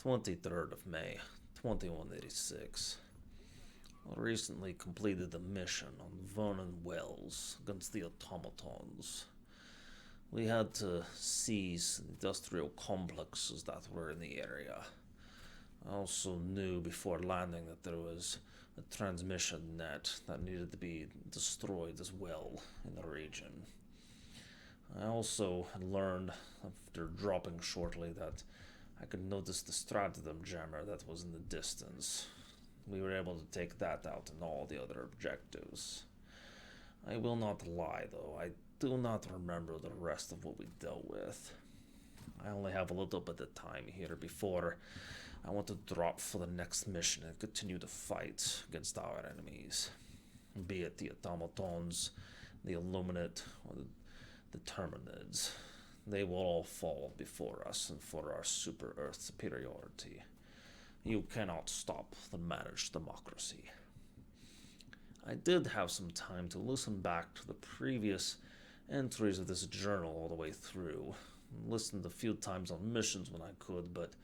23rd of May, 2186. I recently completed the mission on Vernon Wells against the automatons. We had to seize industrial complexes that were in the area. I also knew before landing that there was a transmission net that needed to be destroyed as well in the region. I also learned after dropping shortly that I could notice the stratodem jammer that was in the distance. We were able to take that out and all the other objectives. I will not lie though, I do not remember the rest of what we dealt with. I only have a little bit of time here before I want to drop for the next mission and continue to fight against our enemies. Be it the automatons, the Illuminate, or the Terminids. They will all fall before us and for our super Earth superiority. You cannot stop the managed democracy. I did have some time to listen back to the previous entries of this journal all the way through. Listened a few times on missions when I could, but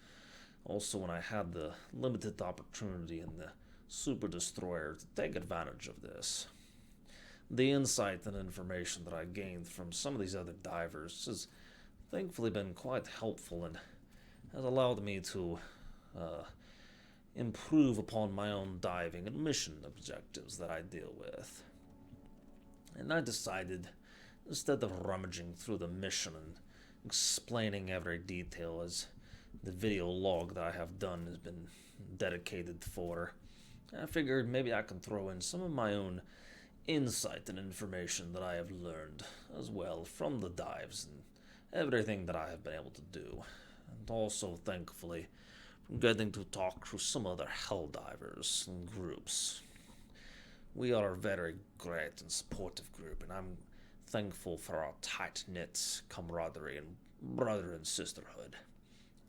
also when I had the limited opportunity in the Super Destroyer to take advantage of this. The insight and information that I gained from some of these other divers has thankfully been quite helpful and has allowed me to improve upon my own diving and mission objectives that I deal with. And I decided, instead of rummaging through the mission and explaining every detail as the video log that I have done has been dedicated for, I figured maybe I can throw in some of my own insight and information that I have learned as well from the dives and everything that I have been able to do. And also, thankfully, from getting to talk to some other Helldivers and groups. We are a very great and supportive group, and I'm thankful for our tight-knit camaraderie and brother and sisterhood.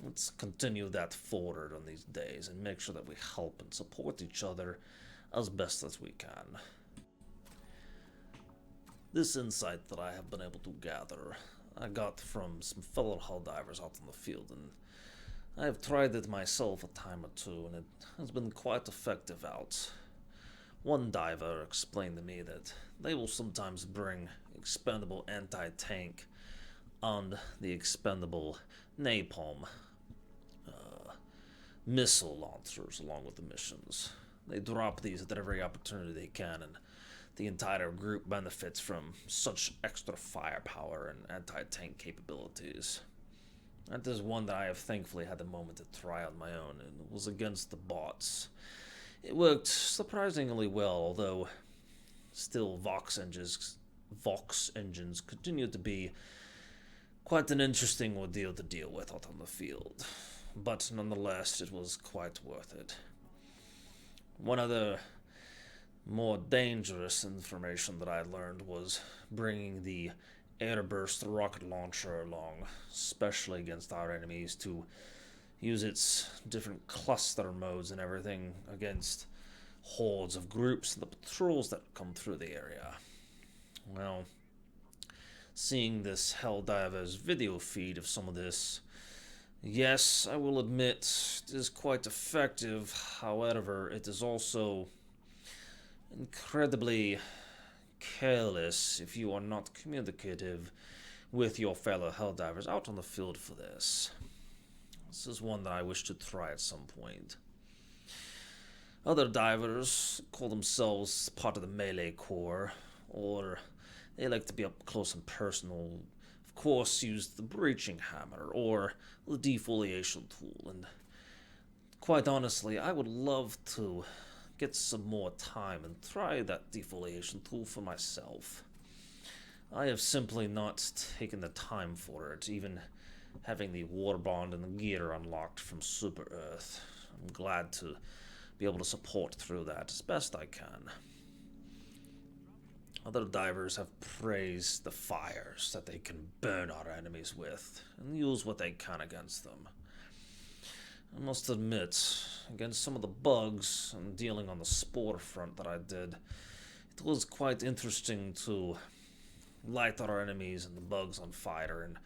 Let's continue that forward on these days and make sure that we help and support each other as best as we can. This insight that I have been able to gather, I got from some fellow Helldivers out in the field, and I have tried it myself a time or two, and it has been quite effective out. One diver explained to me that they will sometimes bring expendable anti-tank and the expendable napalm missile launchers along with the missions. They drop these at every opportunity they can, and the entire group benefits from such extra firepower and anti-tank capabilities. That is one that I have thankfully had the moment to try on my own, and it was against the bots. It worked surprisingly well, although still Vox engines continue to be quite an interesting ordeal to deal with out on the field. But nonetheless, it was quite worth it. One of the more dangerous information that I learned was bringing the airburst rocket launcher along, especially against our enemies, to use its different cluster modes and everything against hordes of groups and the patrols that come through the area. Well, seeing this Helldivers video feed of some of this, yes, I will admit it is quite effective. However, it is also incredibly careless if you are not communicative with your fellow Helldivers out on the field for this. This is one that I wish to try at some point. Other divers call themselves part of the melee corps, or they like to be up close and personal. Of course, use the breaching hammer or the defoliation tool, and quite honestly, I would love to get some more time and try that defoliation tool for myself. I have simply not taken the time for it, even having the war bond and the gear unlocked from Super Earth. I'm glad to be able to support through that as best I can. Other divers have praised the fires that they can burn our enemies with and use what they can against them. I must admit, against some of the bugs and dealing on the spore front that I did, it was quite interesting to light our enemies and the bugs on fire and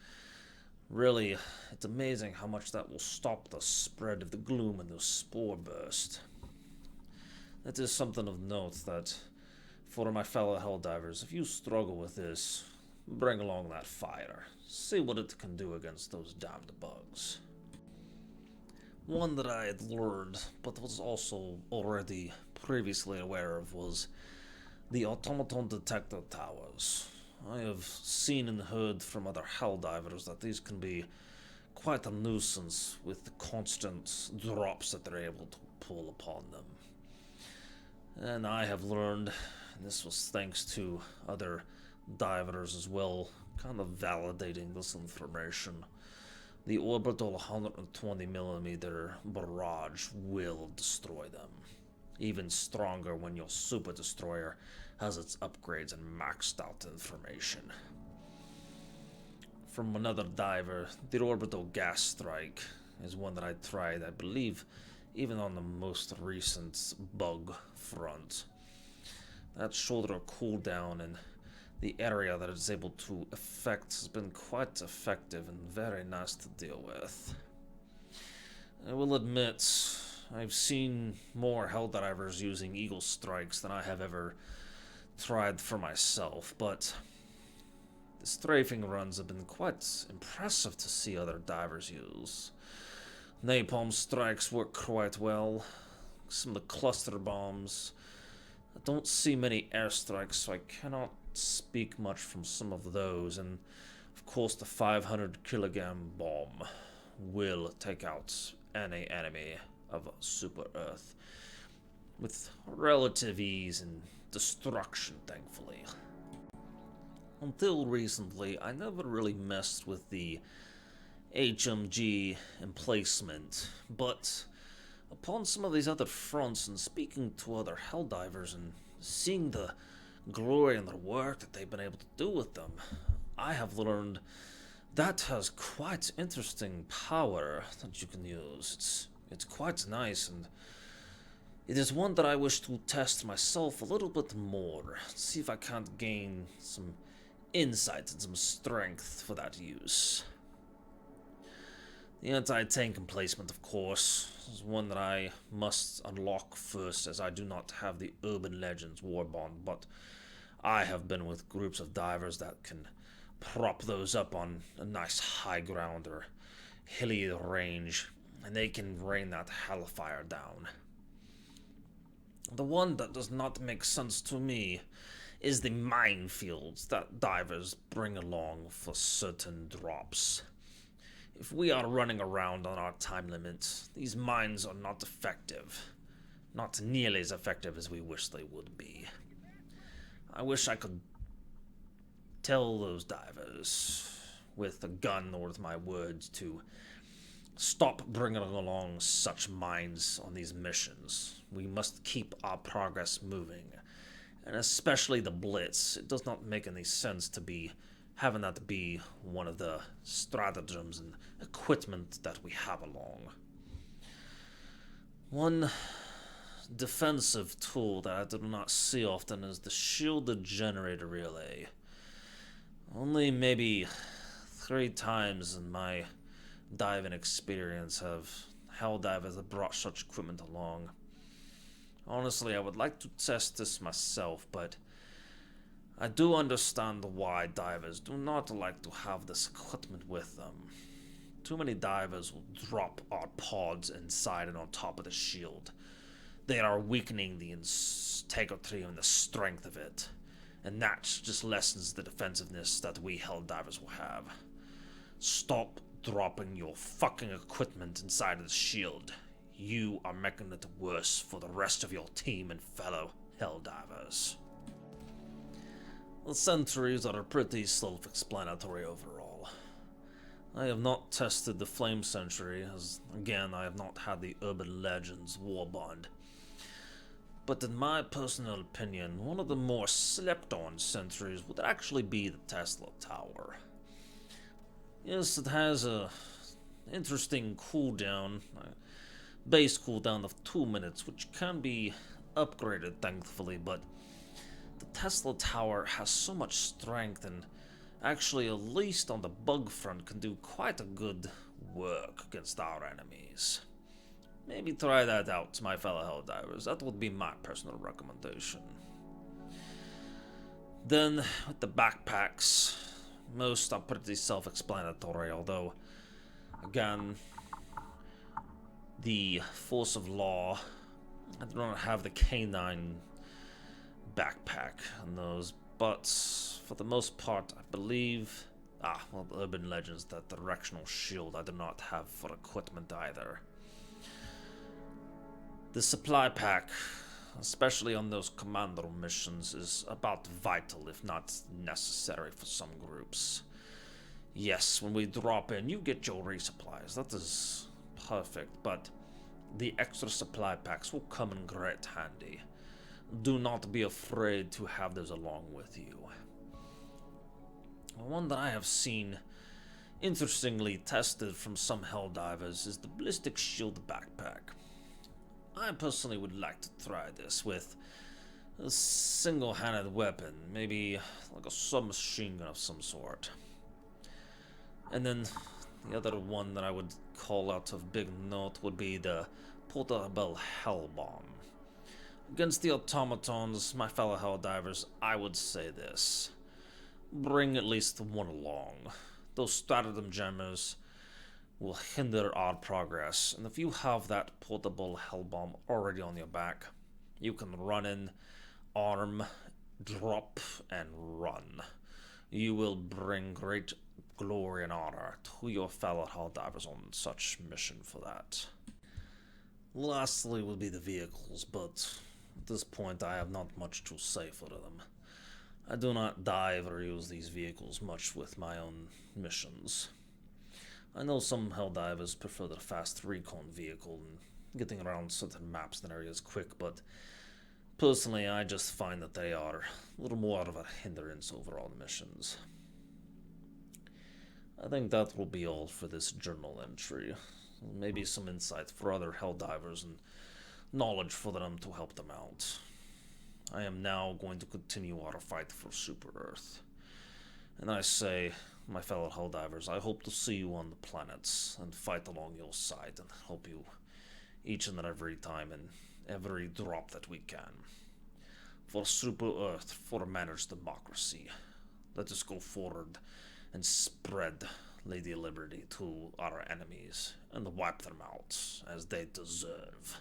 Really, it's amazing how much that will stop the spread of the gloom and the spore burst. That is something of note that, for my fellow Helldivers, if you struggle with this, bring along that fire. See what it can do against those damned bugs. One that I had lured, but was also already previously aware of, was the automaton detector towers. I have seen and heard from other Helldivers that these can be quite a nuisance with the constant drops that they're able to pull upon them. And I have learned, and this was thanks to other divers as well, kind of validating this information. The orbital 120mm barrage will destroy them. Even stronger when your super destroyer has its upgrades and maxed out information. From another diver, the orbital gas strike is one that I tried, I believe, even on the most recent bug front. That shoulder cooldown and the area that it's able to affect has been quite effective and very nice to deal with. I will admit, I've seen more Helldivers using Eagle Strikes than I have ever tried for myself, but the strafing runs have been quite impressive to see other divers use. Napalm strikes work quite well. Some of the cluster bombs. I don't see many airstrikes, so I cannot speak much from some of those, and of course the 500 kilogram bomb will take out any enemy of Super Earth with relative ease and destruction, thankfully. Until recently, I never really messed with the HMG emplacement, but upon some of these other fronts and speaking to other Helldivers and seeing the glory and the work that they've been able to do with them, I have learned that has quite interesting power that you can use. It's quite nice, and it is one that I wish to test myself a little bit more, see if I can't gain some insight and some strength for that use. The anti-tank emplacement, of course, is one that I must unlock first, as I do not have the Urban Legends Warbond, but I have been with groups of divers that can prop those up on a nice high ground or hilly range, and they can rain that hellfire down. The one that does not make sense to me is the minefields that divers bring along for certain drops. If we are running around on our time limit, these mines are not effective. Not nearly as effective as we wish they would be. I wish I could tell those divers, with a gun or with my words, to stop bringing along such mines on these missions. We must keep our progress moving. And especially the Blitz. It does not make any sense to be having that be one of the stratagems and equipment that we have along. One defensive tool that I do not see often is the shielded generator relay. Only maybe 3 times in my diving experience have Helldivers brought such equipment along. Honestly, I would like to test this myself, but I do understand why divers do not like to have this equipment with them. Too many divers will drop our pods inside and on top of the shield. They are weakening the integrity and the strength of it, and that just lessens the defensiveness that we Helldivers will have. Stop dropping your fucking equipment inside of the shield. You are making it worse for the rest of your team and fellow Helldivers. The sentries are pretty self-explanatory overall. I have not tested the Flame Sentry, as again I have not had the Urban Legends Warbond. But in my personal opinion, one of the more slept-on sentries would actually be the Tesla Tower. Yes, it has a interesting cooldown, base cooldown of 2 minutes, which can be upgraded thankfully, but the Tesla Tower has so much strength and actually, at least on the bug front, can do quite a good work against our enemies. Maybe try that out, my fellow Helldivers. That would be my personal recommendation. Then, with the backpacks, most are pretty self-explanatory, although, again, the force of law, I do not have the canine backpack on those, but for the most part, I believe, urban legends, that directional shield I do not have for equipment either. The supply pack, especially on those commando missions, is about vital, if not necessary for some groups. Yes, when we drop in, you get your resupplies. That is perfect, but the extra supply packs will come in great handy. Do not be afraid to have those along with you. One that I have seen interestingly tested from some Helldivers is the ballistic shield backpack. I personally would like to try this with a single-handed weapon, maybe like a submachine gun of some sort. And then the other one that I would call out of big note would be the portable hell bomb. Against the automatons, my fellow Helldivers, I would say this. Bring at least one along. Those stratagem jammers will hinder our progress, and if you have that portable hell bomb already on your back, you can run in, arm, drop, and run. You will bring great glory and honor to your fellow Helldivers on such mission for that. Lastly will be the vehicles, but at this point I have not much to say for them. I do not dive or use these vehicles much with my own missions. I know some Helldivers prefer the fast recon vehicle and getting around certain maps and areas quick, but personally I just find that they are a little more of a hindrance overall missions. I think that will be all for this journal entry. Maybe some insight for other Helldivers and knowledge for them to help them out. I am now going to continue our fight for Super Earth. And I say, my fellow Helldivers, I hope to see you on the planets and fight along your side and help you each and every time and every drop that we can. For Super Earth, for managed democracy, let us go forward and spread Lady Liberty to our enemies and wipe them out as they deserve.